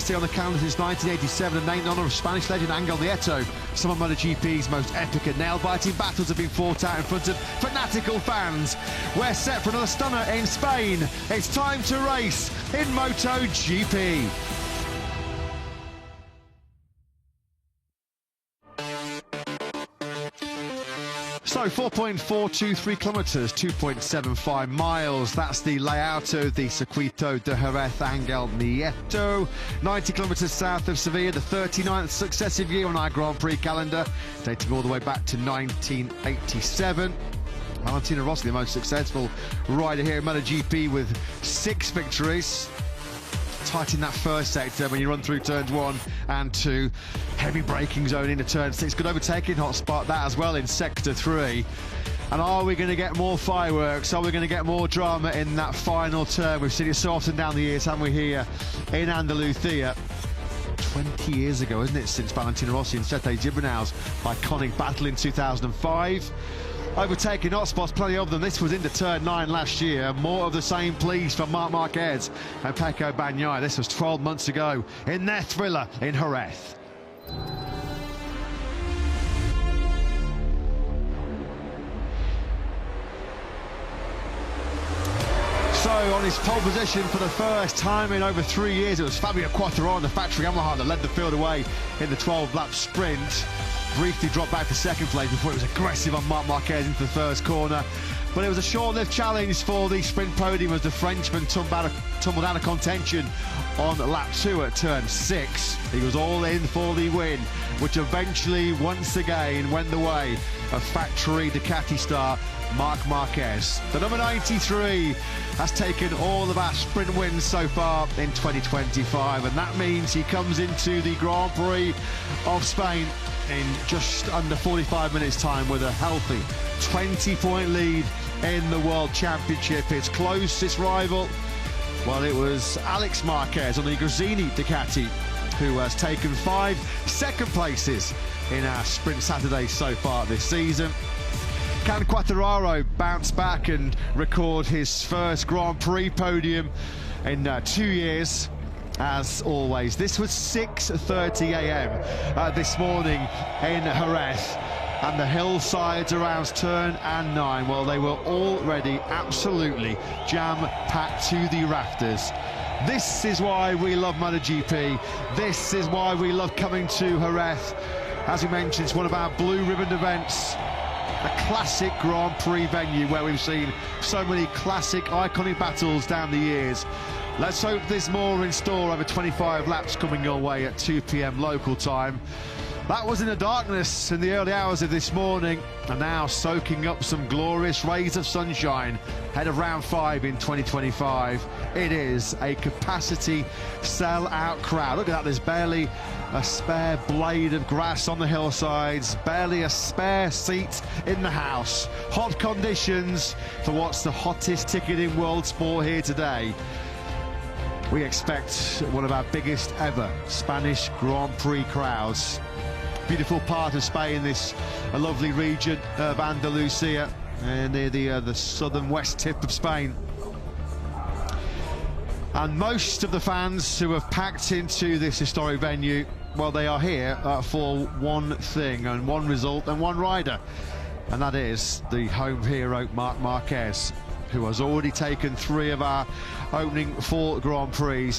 mainstay on the calendar since 1987 and named in honour of Spanish legend Angel Nieto. Some of MotoGP's most epic and nail-biting battles have been fought out in front of fanatical fans. We're set for another stunner in Spain. It's time to race in MotoGP. So 4.423 kilometres, 2.75 miles. That's the layout of the Circuito de Jerez Angel Nieto. 90 kilometres south of Sevilla, the 39th successive year on our Grand Prix calendar, dating all the way back to 1987. Valentino Rossi, the most successful rider here in MotoGP with 6 victories. Tight in that first sector when you run through turns 1 and 2. Heavy braking zone into turn 6. Good overtaking hotspot, that as well in sector 3. And are we going to get more fireworks? Are we going to get more drama in that final turn? We've seen it so often down the years, haven't we, here in Andalusia. 20 years ago, isn't it, since Valentino Rossi and Sete Gibernau's iconic battle in 2005. Overtaking hotspots, plenty of them. This was into turn 9 last year. More of the same, please, from Marc Marquez and Pecco Bagnaia. This was 12 months ago in their thriller in Jerez. So on his pole position for the first time in over 3 years, it was Fabio Quartararo, the factory Yamaha, that led the field away in the 12-lap sprint. Briefly dropped back to second place before it was aggressive on Marc Marquez into the first corner. But it was a short-lived challenge for the sprint podium as the Frenchman tumbled out of contention on lap 2 at turn 6. He was all in for the win, which eventually, once again, went the way of factory Ducati star Marc Marquez. The number 93 has taken all of our sprint wins so far in 2025, and that means he comes into the Grand Prix of Spain in just under 45 minutes time with a healthy 20-point lead in the World Championship. His closest rival, well, it was Alex Marquez on the Gresini Ducati, who has taken 5 second places in our Sprint Saturday so far this season. Can Quartararo bounce back and record his first Grand Prix podium in 2 years? As always, this was 6:30 a.m. This morning in Jerez, and the hillsides around turn 9, well, they were already absolutely jam-packed to the rafters. This is why we love MotoGP. This is why we love coming to Jerez. As we mentioned, it's one of our blue ribbon events. A classic Grand Prix venue where we've seen so many classic, iconic battles down the years. Let's hope there's more in store. Over 25 laps coming your way at 2 p.m. local time. That was in the darkness in the early hours of this morning, and now soaking up some glorious rays of sunshine ahead of round 5 in 2025. It is a capacity sell-out crowd. Look at that, there's barely a spare blade of grass on the hillsides, barely a spare seat in the house. Hot conditions for what's the hottest ticket in world sport here today. We expect one of our biggest ever Spanish Grand Prix crowds. Beautiful part of Spain, this a lovely region of Andalusia, near the southern west tip of Spain. And most of the fans who have packed into this historic venue, well, they are here for one thing and one result and one rider, and that is the home hero Marc Marquez, who has already taken 3 of our opening 4 Grand Prix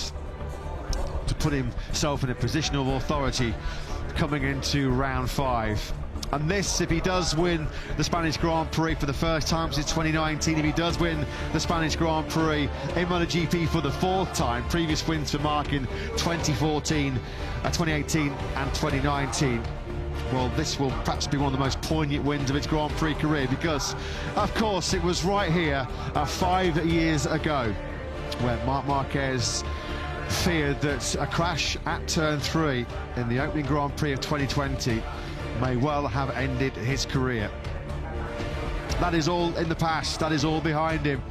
to put himself in a position of authority coming into round 5. And this, if he does win the Spanish Grand Prix for the first time since 2019, if he does win the Spanish Grand Prix in MotoGP for the 4th time, previous wins for Marc in 2014, 2018 and 2019, well, this will perhaps be one of the most poignant wins of his Grand Prix career, because, of course, it was right here 5 years ago where Marc Marquez feared that a crash at turn 3 in the opening Grand Prix of 2020 may well have ended his career. That is all in the past, that is all behind him,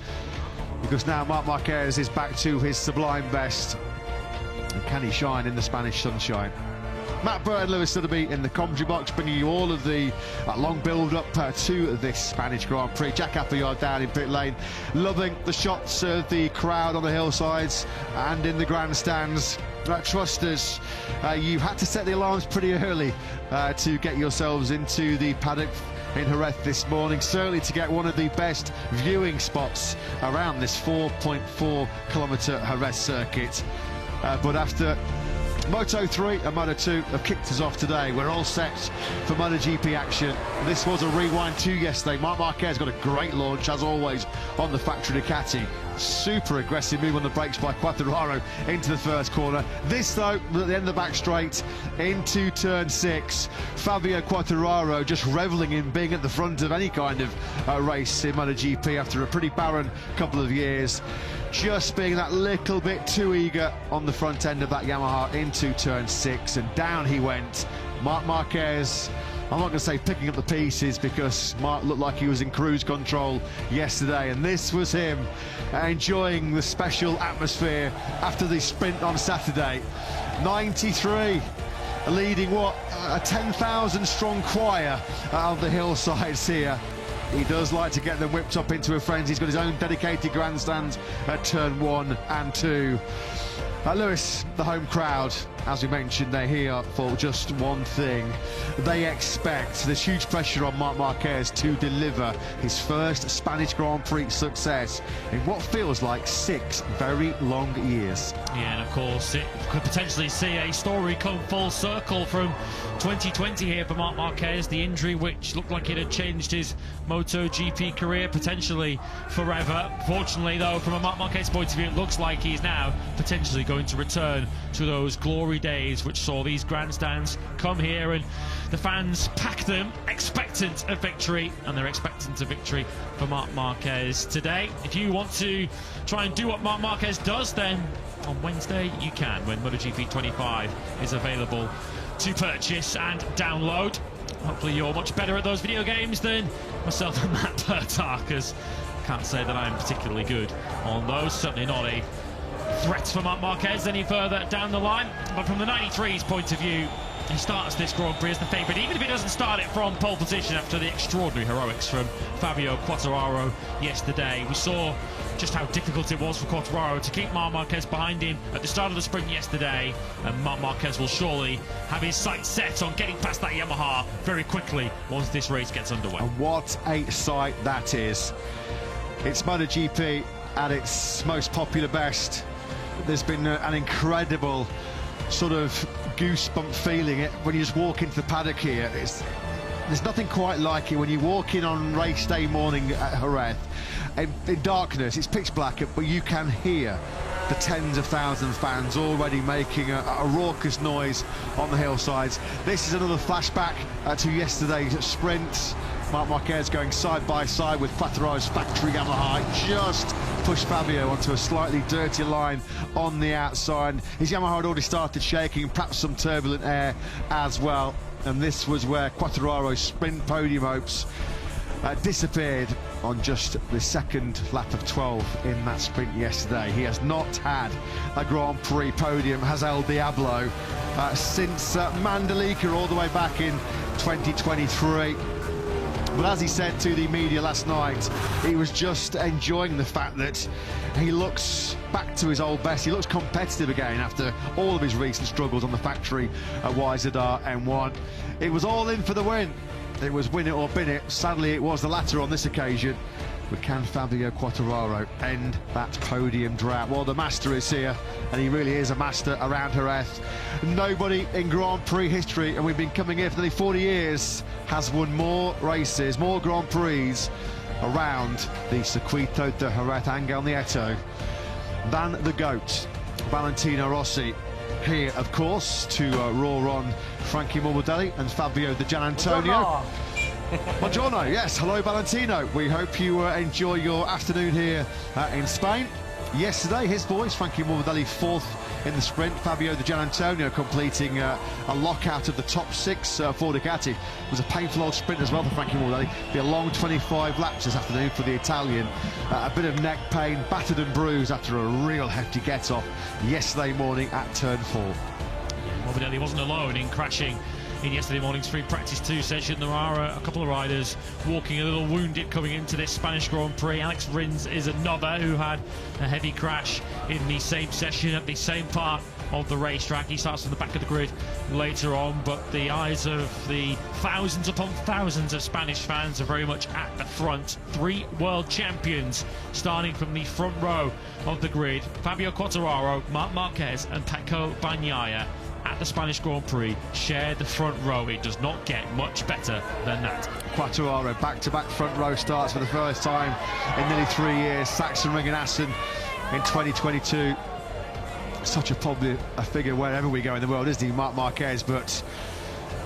because now Marc Marquez is back to his sublime best. And can he shine in the Spanish sunshine? Matt Burton, Lewis Sotheby in the commentary box, bringing you all of the long build-up to this Spanish Grand Prix. Jack Appleyard down in pit lane, loving the shots of the crowd on the hillsides and in the grandstands. trust us, you had to set the alarms pretty early to get yourselves into the paddock in Jerez this morning, certainly to get one of the best viewing spots around this 4.4 kilometre Jerez circuit. But after Moto3 and Moto2 have kicked us off today, we're all set for MotoGP action. This was a rewind to yesterday. Marc Marquez got a great launch, as always, on the factory Ducati. Super aggressive move on the brakes by Quartararo into the first corner. This, though, at the end of the back straight into turn 6. Fabio Quartararo just revelling in being at the front of any kind of race in MotoGP after a pretty barren couple of years. Just being that little bit too eager on the front end of that Yamaha into turn 6, and down he went. Marc Marquez, I'm not going to say picking up the pieces, because Marc looked like he was in cruise control yesterday, and this was him enjoying the special atmosphere after the sprint on Saturday. 93, leading what, a 10,000 strong choir out of the hillsides here. He does like to get them whipped up into a frenzy. He's got his own dedicated grandstands at turn 1 and 2. Lewis, the home crowd, as we mentioned, they're here for just one thing. They expect, there's huge pressure on Marc Marquez to deliver his first Spanish Grand Prix success in what feels like 6 very long years. Yeah, and of course it could potentially see a story come full circle from 2020 here for Marc Marquez. The injury, which looked like it had changed his MotoGP career potentially forever. Fortunately, though, from a Marc Marquez point of view, it looks like he's now potentially going to return to those glory days which saw these grandstands come here and the fans pack them expectant of victory, and they're expectant of victory for Marc Marquez today. If you want to try and do what Marc Marquez does, then on Wednesday you can, when MotoGP 25 is available to purchase and download. Hopefully you're much better at those video games than myself and Matt Pertar, because I can't say that I'm particularly good on those. Certainly not a threat for Marc Marquez any further down the line. But from the 93's point of view, he starts this Grand Prix as the favourite, even if he doesn't start it from pole position after the extraordinary heroics from Fabio Quartararo yesterday. We saw just how difficult it was for Quartararo to keep Marc Marquez behind him at the start of the sprint yesterday, and Marc Marquez will surely have his sights set on getting past that Yamaha very quickly once this race gets underway. And what a sight that is. It's MotoGP at its most popular best. There's been an incredible sort of goosebump feeling when you just walk into the paddock here. There's nothing quite like it when you walk in on race day morning at Jerez. In darkness, it's pitch black, but you can hear the tens of thousands of fans already making a raucous noise on the hillsides. This is another flashback to yesterday's sprint. Marc Marquez going side by side with Quartararo's factory Yamaha. Just pushed Fabio onto a slightly dirty line on the outside. His Yamaha had already started shaking, perhaps some turbulent air as well. And this was where Quartararo's sprint podium hopes disappeared on just the second lap of 12 in that sprint yesterday. He has not had a Grand Prix podium, has El Diablo, since Mandalika all the way back in 2023. But as he said to the media last night, he was just enjoying the fact that he looks back to his old best. He looks competitive again after all of his recent struggles on the factory YZR M1. It was all in for the win. It was win it or bin it. Sadly, it was the latter on this occasion. But can Fabio Quartararo end that podium drought? Well, the master is here, and he really is a master around Jerez. Nobody in Grand Prix history, and we've been coming here for nearly 40 years, has won more races, more Grand Prix around the Circuito de Jerez Angel Nieto than the GOAT, Valentino Rossi. Here, of course, to roar on Frankie Morbidelli and Fabio Di Gianantonio. Buongiorno, yes, hello Valentino. We hope you enjoy your afternoon here in Spain. Yesterday, his boys, Frankie Morbidelli, 4th in the sprint. Fabio Di Gianantonio completing a lockout of the top 6 for Ducati. It was a painful old sprint as well for Frankie Morbidelli. Be a long 25 laps this afternoon for the Italian. A bit of neck pain, battered and bruised after a real hefty get-off yesterday morning at turn 4. Morbidelli wasn't alone in crashing in yesterday morning's free practice 2 session. There are a couple of riders walking a little wounded coming into this Spanish Grand Prix. Alex Rins is another who had a heavy crash in the same session at the same part of the racetrack. He starts from the back of the grid later on, but the eyes of the thousands upon thousands of Spanish fans are very much at the front. 3 world champions starting from the front row of the grid. Fabio Quartararo, Marc Marquez and Pecco Bagnaia at the Spanish Grand Prix share the front row. It does not get much better than that. Quartararo back-to-back front row starts for the first time in nearly 3 years. Sachsenring and Assen in 2022. Such probably a figure wherever we go in the world, isn't he, Marc Marquez? But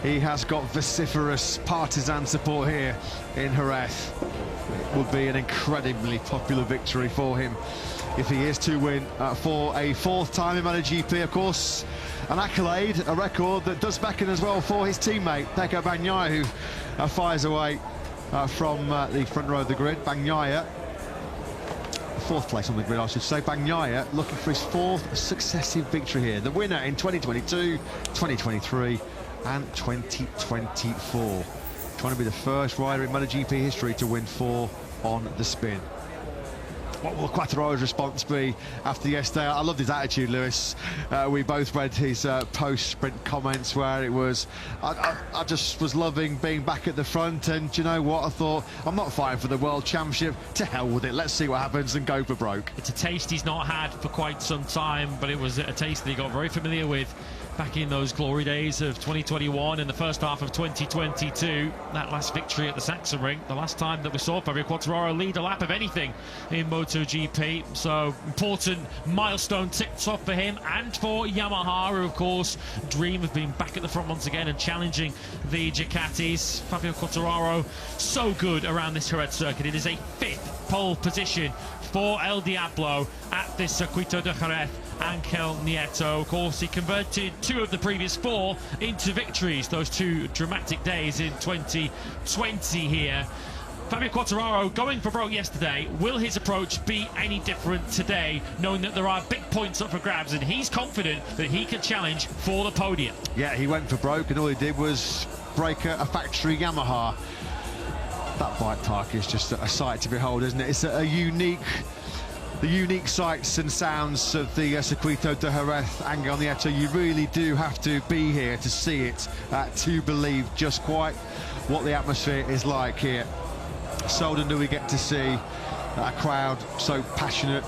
he has got vociferous partisan support here in Jerez. It would be an incredibly popular victory for him if he is to win for a 4th time in MotoGP, of course. An accolade, a record that does beckon as well for his teammate, Pecco Bagnaia, who fires away from the front row of the grid. Bagnaia, 4th place on the grid, I should say. Bagnaia looking for his 4th successive victory here. The winner in 2022, 2023 and 2024. Trying to be the first rider in MotoGP history to win 4 on the spin. What will Quartararo's response be after yesterday? I loved his attitude, Lewis. We both read his post-sprint comments where it was, I just was loving being back at the front, and do you know what? I thought, I'm not fighting for the World Championship. To hell with it. Let's see what happens and go for broke. It's a taste he's not had for quite some time, but it was a taste that he got very familiar with back in those glory days of 2021 and the first half of 2022. That last victory at the Sachsenring, the last time that we saw Fabio Quartararo lead a lap of anything in MotoGP. So important milestone ticked off for him and for Yamaha, who of course dream of being back at the front once again and challenging the Ducatis. Fabio Quartararo so good around this Jerez circuit. It is a 5th pole position for El Diablo at this Circuito de Jerez. Angel Nieto, of course, he converted 2 of the previous 4 into victories, those 2 dramatic days in 2020 here. Fabio Quartararo going for broke yesterday. Will his approach be any different today, knowing that there are big points up for grabs, and he's confident that he can challenge for the podium? Yeah, he went for broke, and all he did was break a factory Yamaha. That bike park is just a sight to behold, isn't it? It's the unique sights and sounds of the Circuito de Jerez, Angel Nieto. You really do have to be here to see it, to believe just quite what the atmosphere is like here. Seldom do we get to see a crowd so passionate,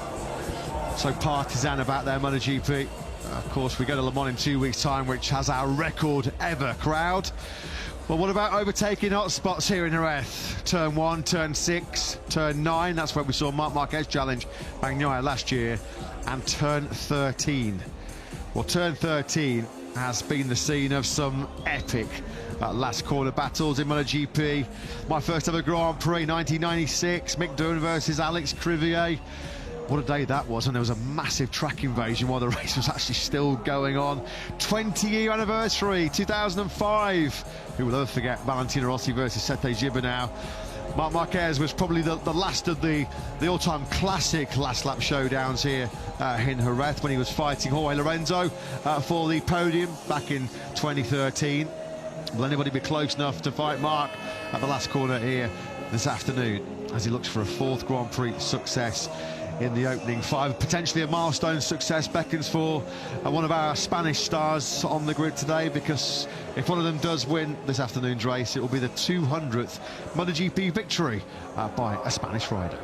so partisan about their MotoGP. Of course, we go to Le Mans in 2 weeks' time, which has our record ever crowd. Well, what about overtaking hot spots here in Jerez? Turn 1, turn 6, turn 9, that's where we saw Marc Marquez challenge Bagnaia last year, and turn 13. Well, turn 13 has been the scene of some epic last corner battles in MotoGP. My first ever Grand Prix, 1996, Mick Doohan versus Alex Crivier. What a day that was, and there was a massive track invasion while the race was actually still going on. 20-year anniversary, 2005. Who will ever forget Valentino Rossi versus Sete Gibernau? Marc Marquez was probably the last of the all-time classic last lap showdowns here in Jerez, when he was fighting Jorge Lorenzo for the podium back in 2013. Will anybody be close enough to fight Marc at the last corner here this afternoon, as he looks for a 4th Grand Prix success in the opening 5? Potentially a milestone success beckons for one of our Spanish stars on the grid today, because if one of them does win this afternoon's race, it will be the 200th MotoGP victory by a Spanish rider.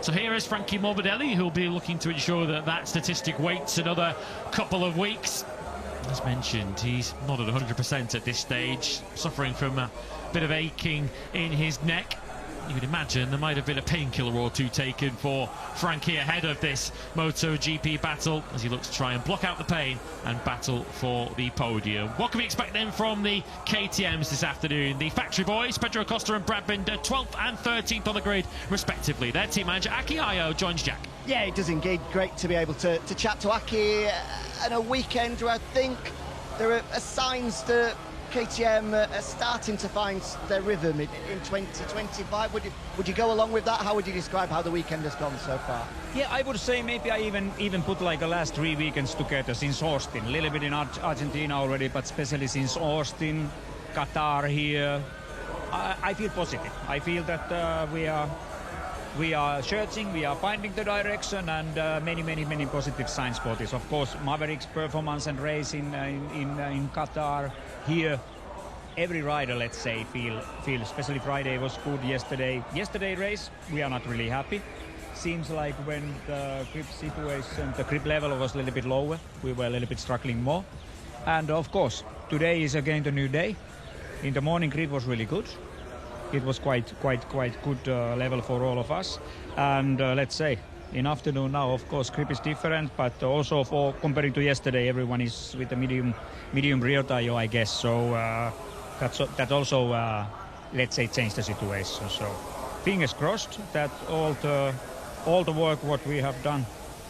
So here is Frankie Morbidelli, who'll be looking to ensure that that statistic waits another couple of weeks. As mentioned, he's not at 100% at this stage, suffering from a bit of aching in his neck. You would imagine there might have been a painkiller or 2 taken for Frankie ahead of this MotoGP battle, as he looks to try and block out the pain and battle for the podium. What can we expect then from the KTMs this afternoon? The factory boys, Pedro Acosta and Brad Binder, 12th and 13th on the grid respectively. Their team manager Aki Ayo joins Jack. Yeah, it does indeed. Great to be able to chat to Aki on a weekend where I think there are signs that KTM are starting to find their rhythm in 2025. Would you go along with that? How would you describe how the weekend has gone so far? Yeah, I would say maybe I even put like the last 3 weekends together since Austin. A little bit in Argentina already, but especially since Austin, Qatar here. I feel positive. I feel that we are We are searching, we are finding the direction, and many positive signs for this. Of course, Maverick's performance and race in Qatar here. Every rider, let's say, feel especially Friday was good. Yesterday race, we are not really happy. Seems like when the grip situation, the grip level was a little bit lower, we were a little bit struggling more. And of course, today is again the new day. In the morning, grip was really good. It was quite good level for all of us. And let's say, in afternoon now, of course, grip is different, but also for comparing to yesterday, everyone is with a medium rear tire, I guess. So that also, let's say, changed the situation. So fingers crossed that all the work what we have done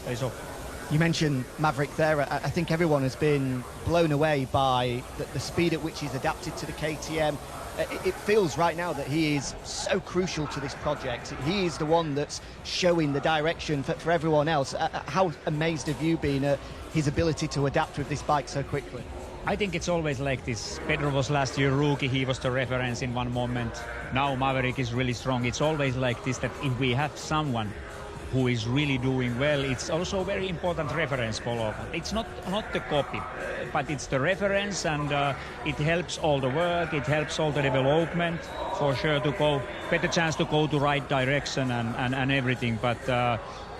pays off. You mentioned Maverick there. I think everyone has been blown away by the speed at which he's adapted to the KTM. It feels right now that he is so crucial to this project. He is the one that's showing the direction for everyone else. How amazed have you been at his ability to adapt with this bike so quickly? I think it's always like this. Pedro was last year rookie, he was the reference in one moment. Now Maverick is really strong. It's always like this, that if we have someone who is really doing well, it's also a very important reference follow. It's not the copy, but it's the reference, and it helps all the work, it helps all the development, for sure, to go, better chance to go to right direction and everything. But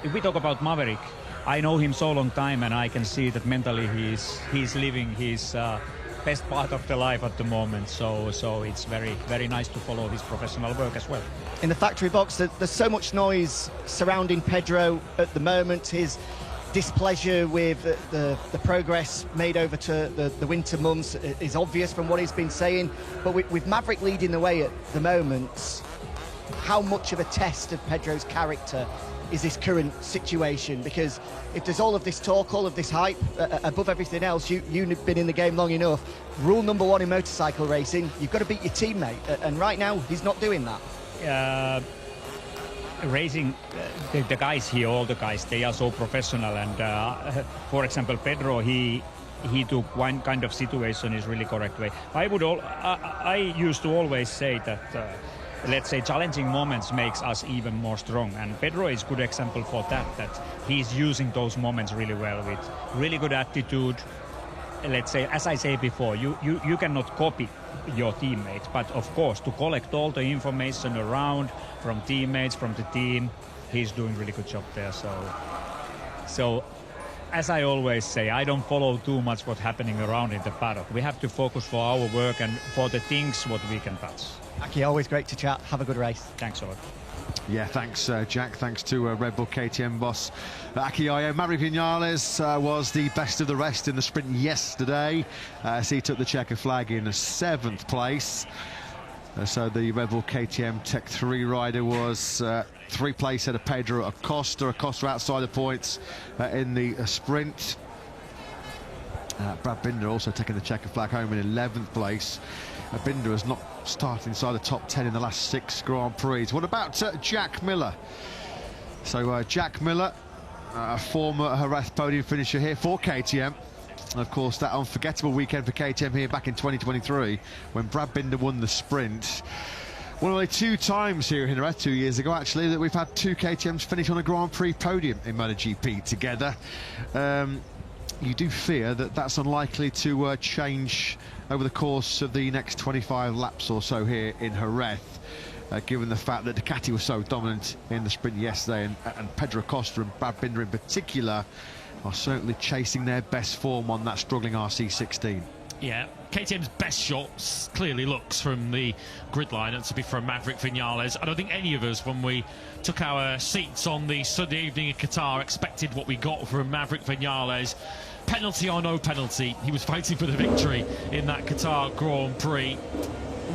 if we talk about Maverick, I know him so long time, and I can see that mentally he's living his best part of the life at the moment. So it's very nice to follow his professional work as well. In the factory box, there's so much noise surrounding Pedro at the moment. His displeasure with the progress made over to the winter months is obvious from what he's been saying. But with Maverick leading the way at the moment, how much of a test of Pedro's character is this current situation? Because if there's all of this talk, all of this hype, above everything else, you've been in the game long enough. Rule number one in motorcycle racing, you've got to beat your teammate. And right now, he's not doing that. Racing, the guys here, all the guys, they are so professional. And for example, Pedro, he took one kind of situation is really correct way. I used to always say that let's say challenging moments makes us even more strong, and Pedro is good example for that he's using those moments really well with really good attitude. Let's say, as I say before, you cannot copy your teammates, but of course to collect all the information around from teammates, from the team, he's doing really good job there. So as I always say, I don't follow too much what's happening around in the paddock. We have to focus for our work and for the things what we can touch. Aki, always great to chat. Have a good race. Thanks a lot. Yeah, thanks, Jack. Thanks to Red Bull KTM boss Aki Ajo. Maverick Vinales was the best of the rest in the sprint yesterday, as he took the checker flag in 7th place. So the Red Bull KTM Tech 3 rider was 3 place ahead of Pedro Acosta. Acosta outside the points in the sprint. Brad Binder also taking the checker flag home in 11th place. Binder has not started inside the top 10 in the last 6 Grand Prix. What about Jack Miller? So Jack Miller, a former Jerez podium finisher here for KTM. And of course, that unforgettable weekend for KTM here back in 2023 when Brad Binder won the sprint. One of only 2 times here in Jerez, 2 years ago actually, that we've had 2 KTMs finish on a Grand Prix podium in MotoGP together. You do fear that that's unlikely to change over the course of the next 25 laps or so here in Jerez, given the fact that Ducati was so dominant in the sprint yesterday, and Pedro Acosta and Brad Binder in particular are certainly chasing their best form on that struggling RC16. Yeah, KTM's best shots clearly looks from the grid line, and to be from Maverick Vinales. I don't think any of us, when we took our seats on the Sunday evening in Qatar, expected what we got from Maverick Vinales. Penalty or no penalty, he was fighting for the victory in that Qatar Grand Prix.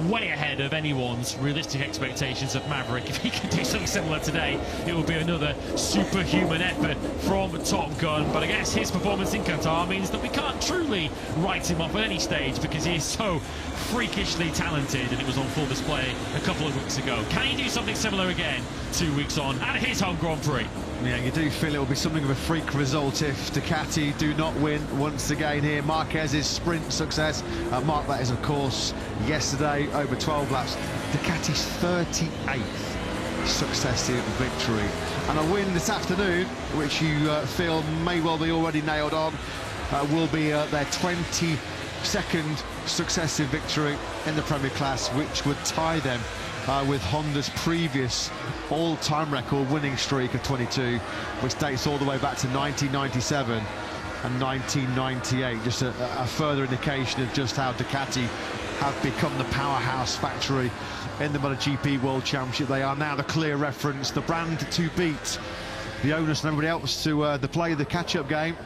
Way ahead of anyone's realistic expectations of Maverick. If he can do something similar today, it will be another superhuman effort from Top Gun. But I guess his performance in Qatar means that we can't truly write him off at any stage, because he is so freakishly talented, and it was on full display a couple of weeks ago. Can he do something similar again 2 weeks on at his home Grand Prix? Yeah, you do feel it will be something of a freak result if Ducati do not win once again here. Marquez's sprint success, Mark, that is of course yesterday over 12 laps. Ducati's 38th successive victory. And a win this afternoon, which you feel may well be already nailed on, will be their 22nd successive victory in the Premier class, which would tie them with Honda's previous all-time record winning streak of 22, which dates all the way back to 1997 and 1998. Just a further indication of just how Ducati have become the powerhouse factory in the MotoGP World Championship. They are now the clear reference, the brand to beat, the owners and everybody else to play the catch-up game.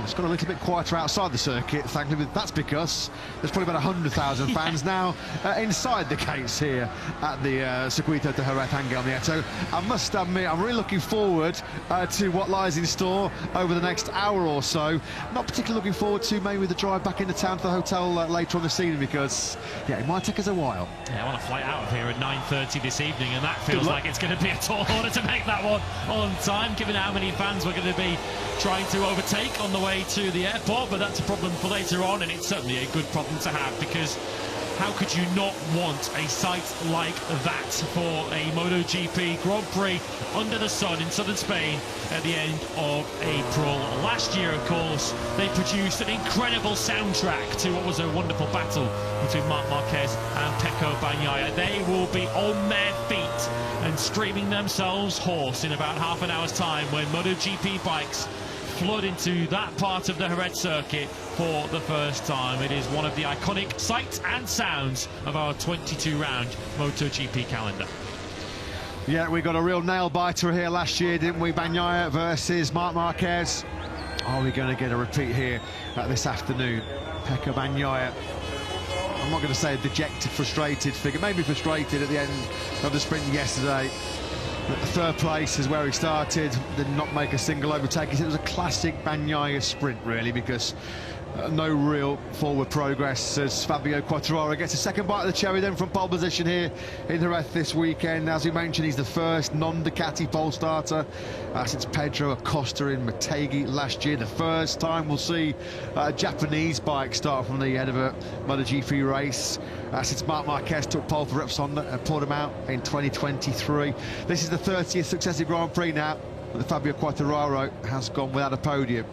It's got a little bit quieter outside the circuit, thankfully. That's because there's probably about 100,000 fans now inside the gates here at the Circuito de Jerez Angel Nieto. I must admit, I'm really looking forward to what lies in store over the next hour or so. Not particularly looking forward to maybe the drive back into town to the hotel later on this evening, because, yeah, it might take us a while. Yeah, I want to fly out of here at 9:30 this evening, and that feels like it's going to be a tall order to make that one on time, given how many fans we're going to be trying to overtake on the way to the airport. But that's a problem for later on, and it's certainly a good problem to have, because how could you not want a site like that for a MotoGP Grand Prix under the sun in southern Spain at the end of April? Last year, of course, they produced an incredible soundtrack to what was a wonderful battle between Marc Marquez and Pecco Bagnaia. They will be on their feet and screaming themselves hoarse in about half an hour's time when MotoGP bikes flood into that part of the Jerez circuit for the first time. It is one of the iconic sights and sounds of our 22-round MotoGP calendar. Yeah, we got a real nail-biter here last year, didn't we? Bagnaia versus Marc Marquez. Are we going to get a repeat here this afternoon? Pecco Bagnaia, I'm not going to say a dejected, frustrated figure, maybe frustrated at the end of the sprint yesterday. Third place is where he started, did not make a single overtake. It was a classic Bagnaia sprint, really, because no real forward progress as Fabio Quartararo gets a second bite of the cherry then from pole position here in Jerez this weekend. As we mentioned, he's the first non-Ducati pole starter since Pedro Acosta in Motegi last year. The first time we'll see a Japanese bike start from the head of a MotoGP race since Marc Marquez took pole for Repsol and pulled him out in 2023. This is the 30th successive Grand Prix now that Fabio Quartararo has gone without a podium.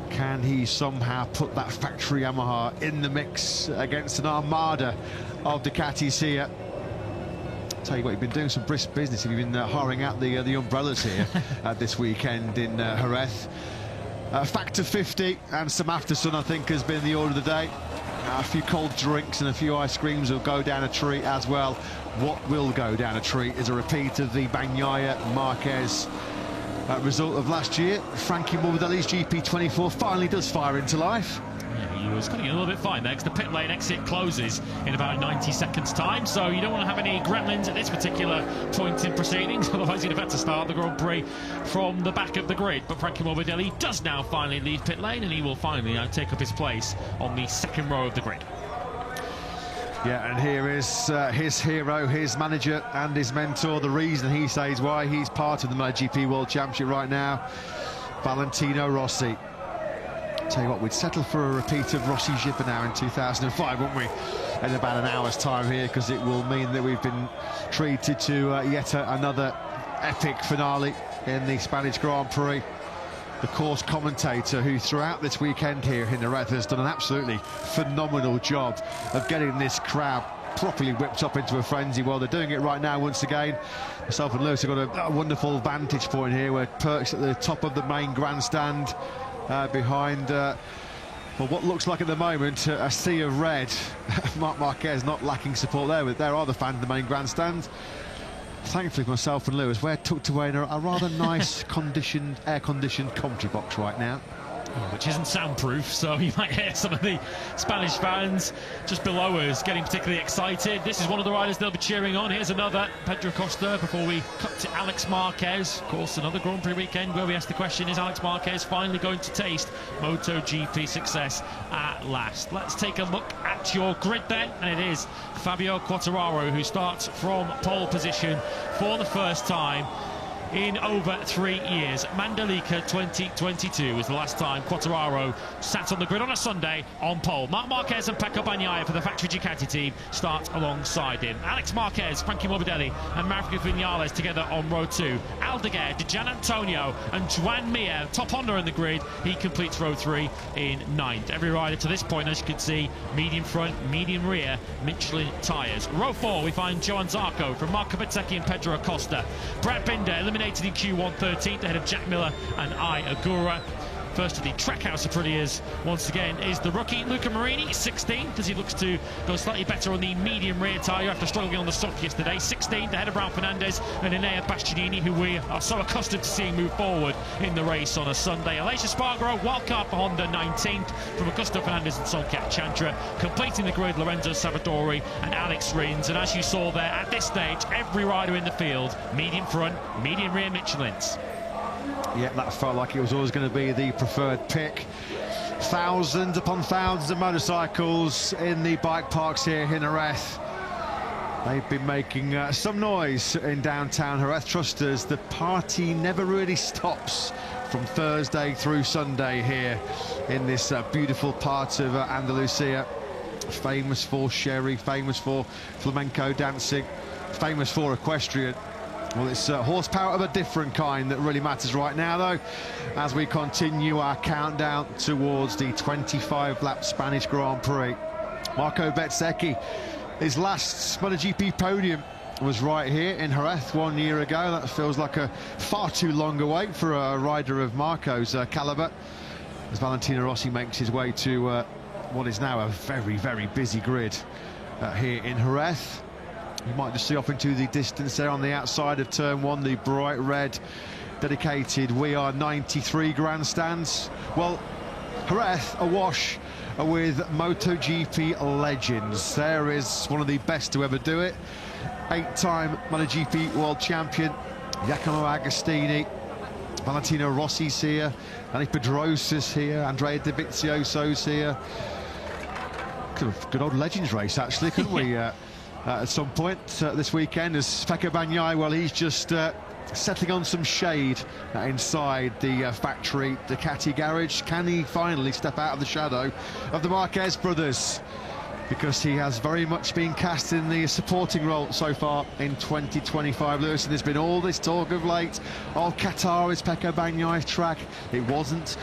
Can he somehow put that factory Yamaha in the mix against an armada of Ducatis here? Tell you what, you've been doing some brisk business if you've been hiring out the umbrellas here this weekend in Jerez. Factor 50 and some after sun, I think, has been the order of the day. A few cold drinks and a few ice creams will go down a treat as well. What will go down a treat is a repeat of the Bagnaia-Marquez result of last year. Frankie Morbidelli's GP24 finally does fire into life. Yeah, he was cutting a little bit fine there, because the pit lane exit closes in about 90 seconds time, so you don't want to have any gremlins at this particular point in proceedings, otherwise you'd have had to start the Grand Prix from the back of the grid. But Frankie Morbidelli does now finally leave pit lane, and he will finally now take up his place on the second row of the grid. Yeah, and here is his hero, his manager and his mentor, the reason he says why he's part of the MotoGP World Championship right now, Valentino Rossi. Tell you what, we'd settle for a repeat of Rossi Gippenau in 2005, wouldn't we, in about an hour's time here, because it will mean that we've been treated to yet another epic finale in the Spanish Grand Prix. The course commentator, who throughout this weekend here in Jerez has done an absolutely phenomenal job of getting this crowd properly whipped up into a frenzy. Well, they're doing it right now once again. Myself and Lewis have got a wonderful vantage point here. We're perched at the top of the main grandstand behind well, what looks like at the moment a sea of red. Marc Marquez not lacking support there, but there are the fans in the main grandstand. Thankfully, myself and Lewis, we're tucked away in a rather nice air-conditioned commentary box right now. Which isn't soundproof, so you might hear some of the Spanish fans just below us getting particularly excited. This is one of the riders they'll be cheering on. Here's another, Pedro Acosta, before we cut to Alex Marquez. Of course, another Grand Prix weekend where we ask the question, is Alex Marquez finally going to taste MotoGP success at last? Let's take a look at your grid then, and it is Fabio Quartararo who starts from pole position for the first time in over 3 years. Mandalika 2022 was the last time Quartararo sat on the grid on a Sunday on pole. Marc Marquez and Pecco Bagnaia for the factory Ducati team start alongside him. Alex Marquez, Frankie Morbidelli and Maverick Vinales together on row 2. Aldeguer, Gian Antonio and Joan Mir, top Honda in the grid. He completes row 3 in 9th. Every rider to this point, as you can see, medium front, medium rear, Michelin tyres. Row 4, we find Johan Zarco from Marco Bezzecchi and Pedro Acosta. Brad Binder eliminated in Q1 13th ahead of Jack Miller and I Agura. First of the Trackhouse Aprilias once again is the rookie Luca Marini, 16th, as he looks to go slightly better on the medium rear tyre after struggling on the soft yesterday. 16th ahead of Raul Fernandez and Enea Bastianini, who we are so accustomed to seeing move forward in the race on a Sunday. Aleix Espargaro, wildcard for Honda, 19th from Augusto Fernandez and Solcat Chantra. Completing the grid, Lorenzo Savadori and Alex Rins. And as you saw there, at this stage, every rider in the field, medium front, medium rear Michelins. Yeah, that felt like it was always going to be the preferred pick. Thousands upon thousands of motorcycles in the bike parks here in Jerez. They've been making some noise in downtown Jerez. Trust us, the party never really stops from Thursday through Sunday here in this beautiful part of Andalusia. Famous for sherry, famous for flamenco dancing, famous for equestrian. Well, it's horsepower of a different kind that really matters right now, though, as we continue our countdown towards the 25-lap Spanish Grand Prix. Marco Bezzecchi, his last MotoGP podium was right here in Jerez 1 year ago. That feels like a far too long a wait for a rider of Marco's caliber, as Valentino Rossi makes his way to what is now a very, very busy grid here in Jerez. You might just see off into the distance there on the outside of turn 1, the bright red dedicated We Are 93 grandstands. Well, Jerez awash with MotoGP legends. There is one of the best to ever do it. 8-time MotoGP world champion Giacomo Agostini. Valentino Rossi's here, Dani Pedrosa's here, Andrea Dovizioso's here. Good old legends race, actually, couldn't we? At some point this weekend, as Pecco Bagnaia, well, he's just settling on some shade inside the factory Ducati garage. Can he finally step out of the shadow of the Marquez brothers? Because he has very much been cast in the supporting role so far in 2025, Lewis, and there's been all this talk of late. Oh, Qatar is Pecco Bagnaia's track. It wasn't.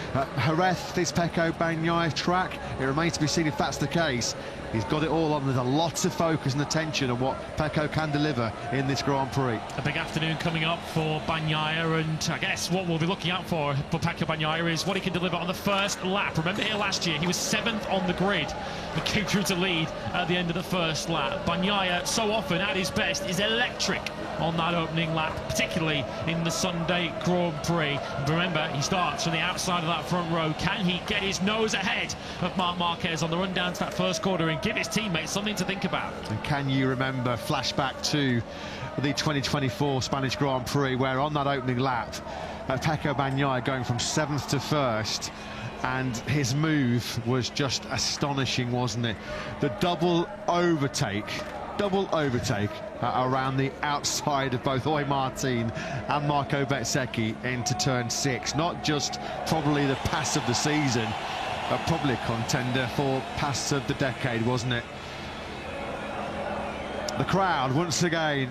Jerez is Pecco Bagnaia's track. It remains to be seen if that's the case. He's got it all on. There's a lot of focus and attention on what Pecco can deliver in this Grand Prix. A big afternoon coming up for Bagnaia, and I guess what we'll be looking out for Pecco Bagnaia is what he can deliver on the first lap. Remember here last year, he was 7th on the grid and came through to lead at the end of the first lap. Bagnaia, so often at his best, is electric on that opening lap, particularly in the Sunday Grand Prix. And remember, he starts from the outside of that front row. Can he get his nose ahead of Marc Marquez on the run down to that first corner and give his teammates something to think about? And can you remember, flashback to the 2024 Spanish Grand Prix, where on that opening lap, Pecco Bagnaia going from 7th to 1st, and his move was just astonishing, wasn't it? The double overtake around the outside of both Jorge Martin and Marco Bezzecchi into turn 6. Not just probably the pass of the season, but probably a contender for pass of the decade, wasn't it? The crowd once again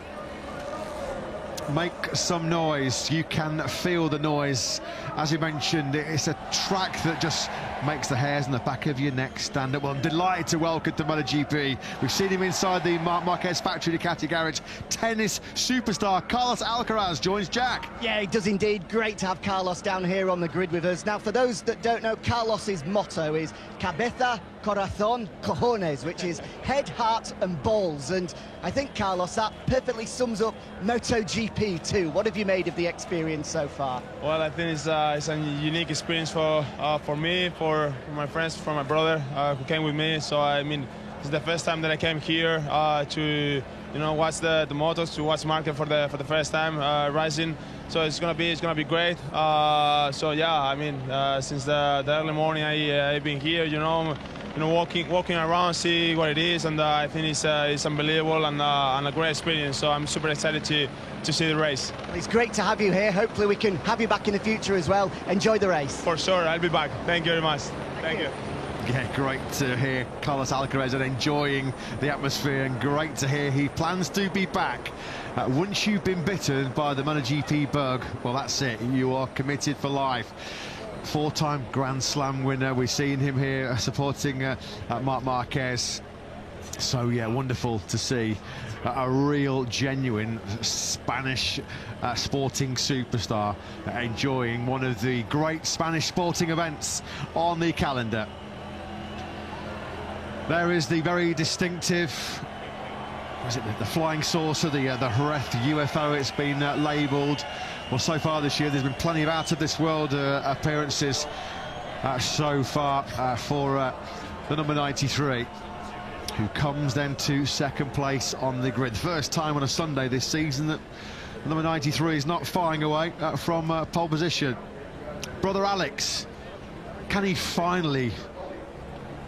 make some noise. You can feel the noise. As you mentioned, it's a track that just makes the hairs on the back of your neck stand up. Well, I'm delighted to welcome to MotoGP. We've seen him inside the Marc Marquez factory Ducati garage. Tennis superstar Carlos Alcaraz joins Jack. Yeah, it does indeed. Great to have Carlos down here on the grid with us. Now, for those that don't know, Carlos's motto is Cabeza, Corazón, Cojones, which is head, heart and balls. And I think, Carlos, that perfectly sums up MotoGP too. What have you made of the experience so far? Well, I think it's a unique experience for me, for my friends, for my brother who came with me. So I mean, it's the first time that I came here to watch the motos, to watch Marco for the first time rising. So it's gonna be great. So yeah, I mean, since the early morning I've been here, walking around, see what it is, and I think it's unbelievable and a great experience. So I'm super excited to see the race. Well, it's great to have you here. Hopefully we can have you back in the future as well. Enjoy the race. For sure, I'll be back. Thank you very much. Thank you. Yeah, great to hear Carlos Alcaraz and enjoying the atmosphere, and great to hear he plans to be back. Once you've been bitten by the MotoGP bug, well, that's it. You are committed for life. Four-time Grand Slam winner. We've seen him here supporting Marc Marquez. So, yeah, wonderful to see a real, genuine Spanish sporting superstar enjoying one of the great Spanish sporting events on the calendar. There is the very distinctive, was it the flying saucer, the Jerez UFO, it's been labelled. Well, so far this year there's been plenty of out-of-this-world appearances so far for the number 93, who comes then to second place on the grid. First time on a Sunday this season that number 93 is not firing away from pole position. Brother Alex, can he finally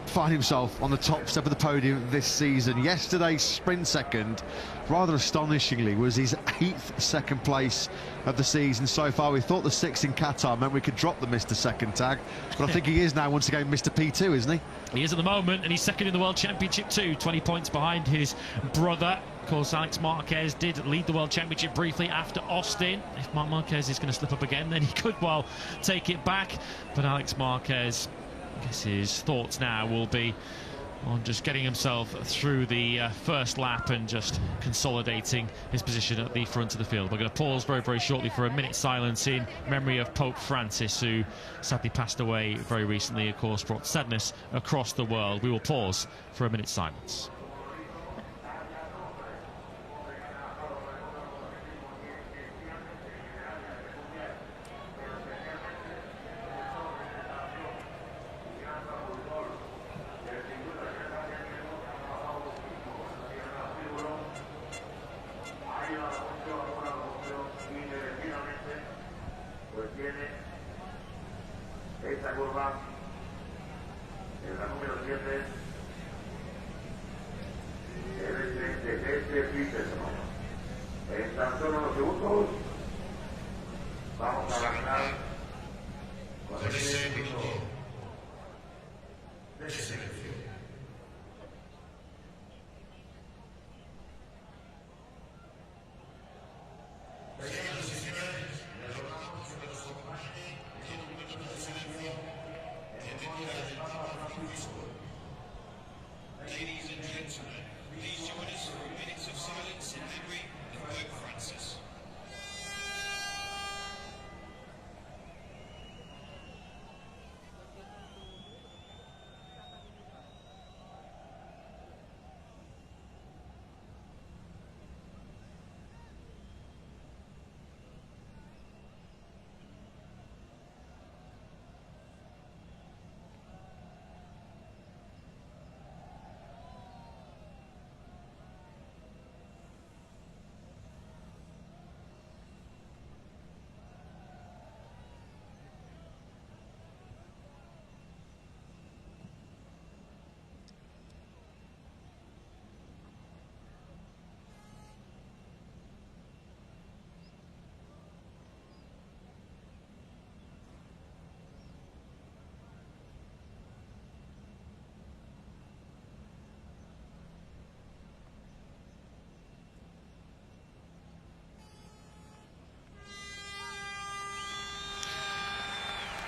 find himself on the top step of the podium this season? Yesterday's sprint second, rather astonishingly, was his 8th second place of the season so far. We thought the 6th in Qatar meant we could drop the Mr. Second tag, but I think he is now once again Mr. P2, isn't he? He is at the moment, and he's second in the World Championship too, 20 points behind his brother. Of course, Alex Marquez did lead the World Championship briefly after Austin. If Marc Marquez is going to slip up again, then he could well take it back. But Alex Marquez, I guess his thoughts now will be on just getting himself through the first lap and just consolidating his position at the front of the field. We're going to pause very, very shortly for a minute's silence in memory of Pope Francis, who sadly passed away very recently, of course, brought sadness across the world. We will pause for a minute's silence. Esta curva en la número 7 desde este píxelo. En tan solo unos segundos vamos a arrancar con ese minuto de silencio. Ladies and gentlemen, please join us for minutes of silence in memory of Pope Francis.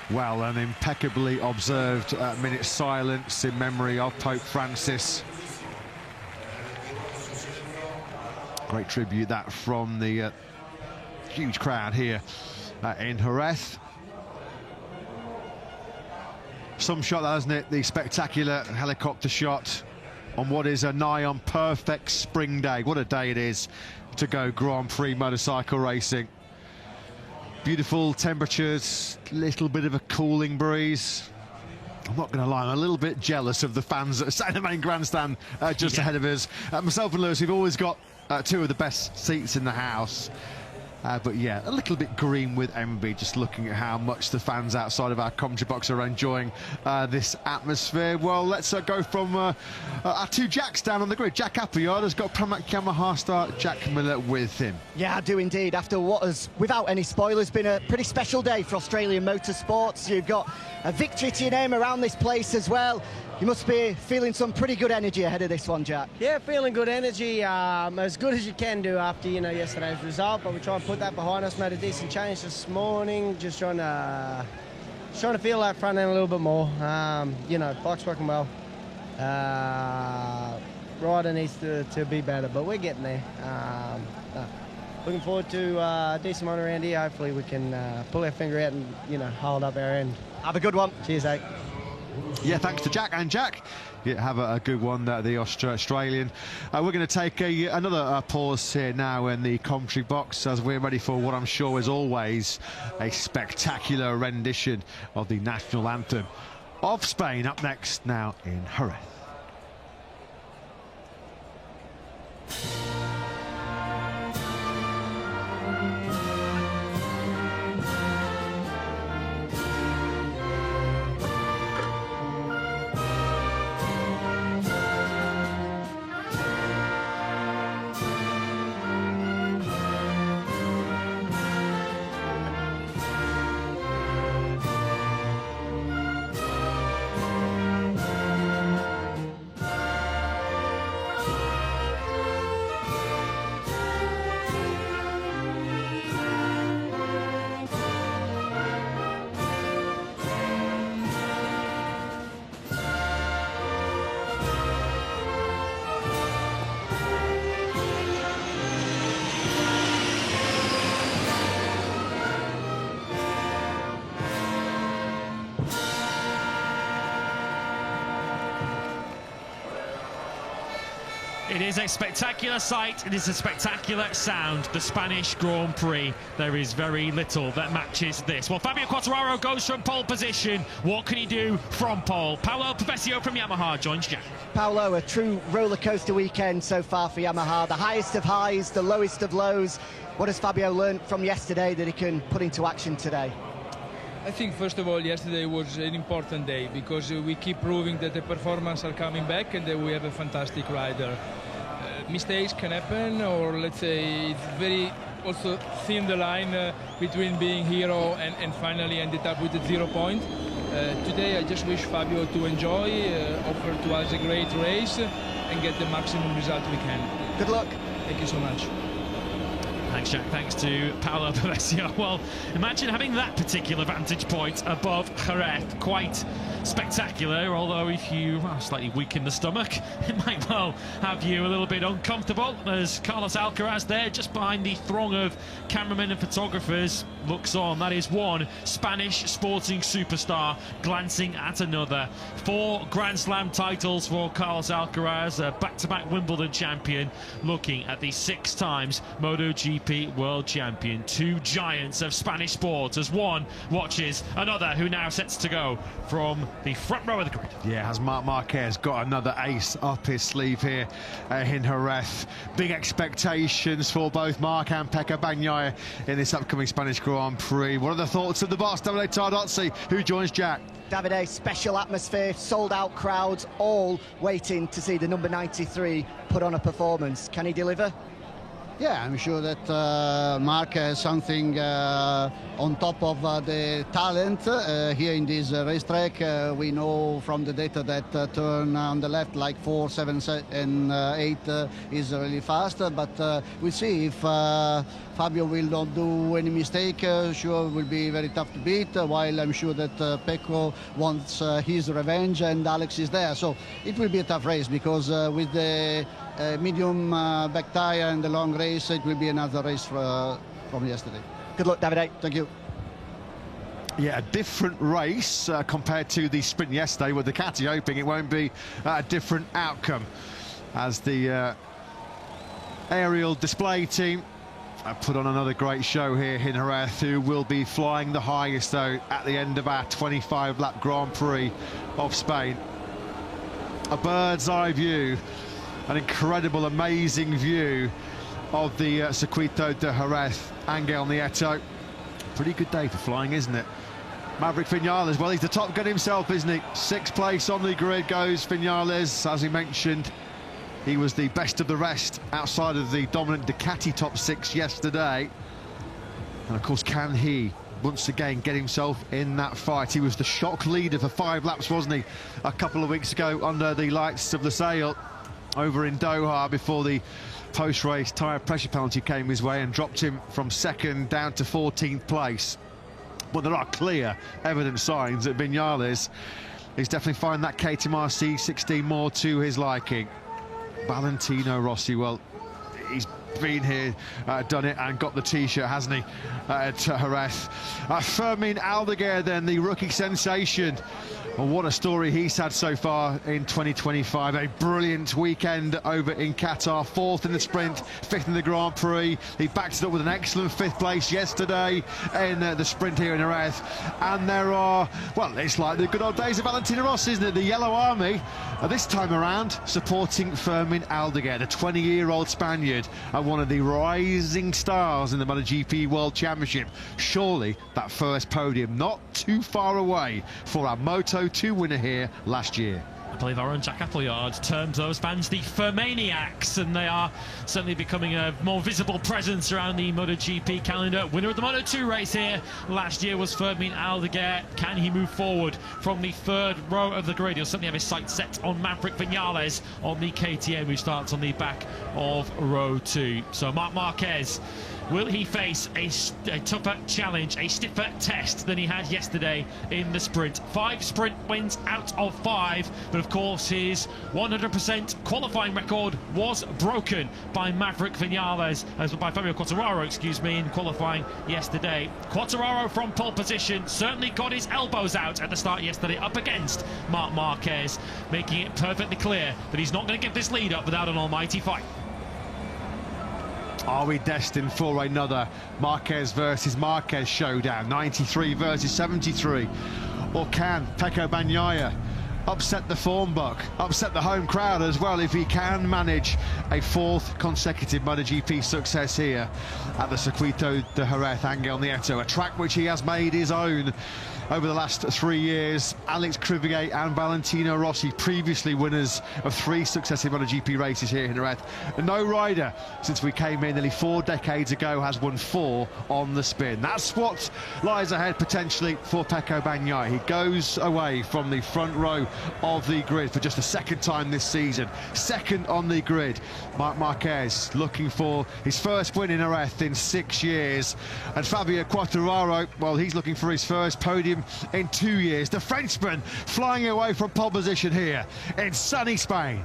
Well, an impeccably observed minute's silence in memory of Pope Francis. Great tribute that from the huge crowd here in Jerez. Some shot, that, isn't it? The spectacular helicopter shot on what is a nigh on perfect spring day. What a day it is to go Grand Prix motorcycle racing. Beautiful temperatures, little bit of a cooling breeze. I'm not going to lie, I'm a little bit jealous of the fans that are sat in the main grandstand just ahead of us. Myself and Lewis, we've always got two of the best seats in the house. But yeah, a little bit green with MB, just looking at how much the fans outside of our commentary box are enjoying this atmosphere. Well, let's go from our two Jacks down on the grid. Jack Appleyard has got Pramac Yamaha star Jack Miller with him. Yeah, I do indeed. After what has, without any spoilers, been a pretty special day for Australian motorsports. You've got a victory to your name around this place as well. You must be feeling some pretty good energy ahead of this one, Jack. Yeah, feeling good energy, as good as you can do after, yesterday's result, but we try and put that behind us. Made a decent change this morning, just trying to feel that front end a little bit more. Bike's working well. Rider needs to be better, but we're getting there. Looking forward to a decent one around here. Hopefully we can pull our finger out and, hold up our end. Have a good one. Cheers, mate. Yeah, thanks to Jack. And Jack, yeah, have a good one, the Australian. We're going to take another pause here now in the commentary box as we're ready for what I'm sure is always a spectacular rendition of the national anthem of Spain. Up next now in Jerez. It is a spectacular sight, it is a spectacular sound, the Spanish Grand Prix. There is very little that matches this. Well, Fabio Quartararo goes from pole position. What can he do from pole? Paolo Pavesio from Yamaha joins Jack. Paolo, a true roller coaster weekend so far for Yamaha. The highest of highs, the lowest of lows. What has Fabio learned from yesterday that he can put into action today? I think, first of all, yesterday was an important day because we keep proving that the performance are coming back and that we have a fantastic rider. Mistakes can happen, or let's say it's very also thin the line between being hero and finally ended up with a 0 point. Today I just wish Fabio to enjoy, offer to us a great race and get the maximum result we can. Good luck. Thank you so much. Thanks, Jack. Thanks to Paolo Pavesio. Well, imagine having that particular vantage point above Jerez. Quite spectacular, although if you are slightly weak in the stomach, it might well have you a little bit uncomfortable. There's Carlos Alcaraz there, just behind the throng of cameramen and photographers, looks on. That is one Spanish sporting superstar glancing at another. 4 Grand Slam titles for Carlos Alcaraz, a back-to-back Wimbledon champion, looking at the 6 times MotoGP world champion. 2 giants of Spanish sport as one watches another who now sets to go from the front row of the grid. Yeah, has Marc Marquez got another ace up his sleeve here in Jerez. Big expectations for both Marc and Pecco Bagnaia in this upcoming Spanish Grand Prix. What are the thoughts of the boss, Davide Tardozzi, who joins Jack? Davide, special atmosphere, sold-out crowds, all waiting to see the number 93 put on a performance. Can he deliver? Yeah, I'm sure that Marc has something on top of the talent here in this racetrack. We know from the data that turn on the left like 4, 7, and 8 is really fast, but we'll see if Fabio will not do any mistake. Sure, will be very tough to beat, while I'm sure that Pecco wants his revenge and Alex is there. So it will be a tough race because with the medium back tire and the long race, it will be another race from yesterday. Good luck, Davide. Thank you. Yeah, a different race compared to the sprint yesterday, with Ducati hoping it won't be a different outcome, as the aerial display team put on another great show here in Jerez, who will be flying the highest though at the end of our 25-lap Grand Prix of Spain. A bird's eye view, an incredible, amazing view of the Circuito de Jerez, Angel Nieto. Pretty good day for flying, isn't it? Maverick Vinales, well, he's the top gun himself, isn't he? 6th place on the grid goes Vinales. As he mentioned, he was the best of the rest outside of the dominant Ducati top 6 yesterday. And of course, can he once again get himself in that fight? He was the shock leader for 5 laps, wasn't he, a couple of weeks ago under the lights of the sail over in Doha, before the post-race tyre pressure penalty came his way and dropped him from 2nd down to 14th place. But there are clear evident signs that Vinales is definitely finding that KTM RC16 more to his liking. Valentino Rossi, well, he's been here, done it, and got the t-shirt, hasn't he, at Jerez. Fermin Aldeguer, then, the rookie sensation. Well, what a story he's had so far in 2025. A brilliant weekend over in Qatar. 4th in the sprint, 5th in the Grand Prix. He backed it up with an excellent 5th place yesterday in the sprint here in Jerez. And there are, well, it's like the good old days of Valentino Rossi, isn't it? The Yellow Army, this time around, supporting Fermin Aldeguer, the 20-year-old Spaniard, and one of the rising stars in the MotoGP World Championship. Surely that first podium not too far away for our Moto2 winner here last year. I believe our own Jack Appleyard termed those fans the Fermaniacs, and they are certainly becoming a more visible presence around the MotoGP calendar. Winner of the Moto2 race here last year was Fermin Aldeguer. Can he move forward from the 3rd row of the grid? He'll certainly have his sights set on Maverick Vinales on the KTM, who starts on the back of row 2. So Marc Marquez, will he face a tougher challenge, a stiffer test than he had yesterday in the sprint? 5 sprint wins out of 5, but of course his 100% qualifying record was broken by Maverick Vinales, by Fabio Quartararo, excuse me, in qualifying yesterday. Quartararo from pole position certainly got his elbows out at the start yesterday up against Marc Marquez, making it perfectly clear that he's not going to give this lead up without an almighty fight. Are we destined for another Marquez versus Marquez showdown? 93 versus 73. Or can Pecco Bagnaia upset the form book, upset the home crowd as well, if he can manage a 4th consecutive MotoGP success here at the Circuito de Jerez, Angel Nieto, a track which he has made his own over the last 3 years. Alex Crivier and Valentino Rossi, previously winners of 3 successive MotoGP races here in Jerez. No rider since we came in nearly 4 decades ago has won 4 on the spin. That's what lies ahead potentially for Pecco Bagnaia. He goes away from the front row of the grid for just the 2nd time this season. 2nd on the grid. Marc Marquez looking for his first win in Jerez in 6 years. And Fabio Quartararo, well, he's looking for his first podium in 2 years. The Frenchman flying away from pole position here in sunny Spain.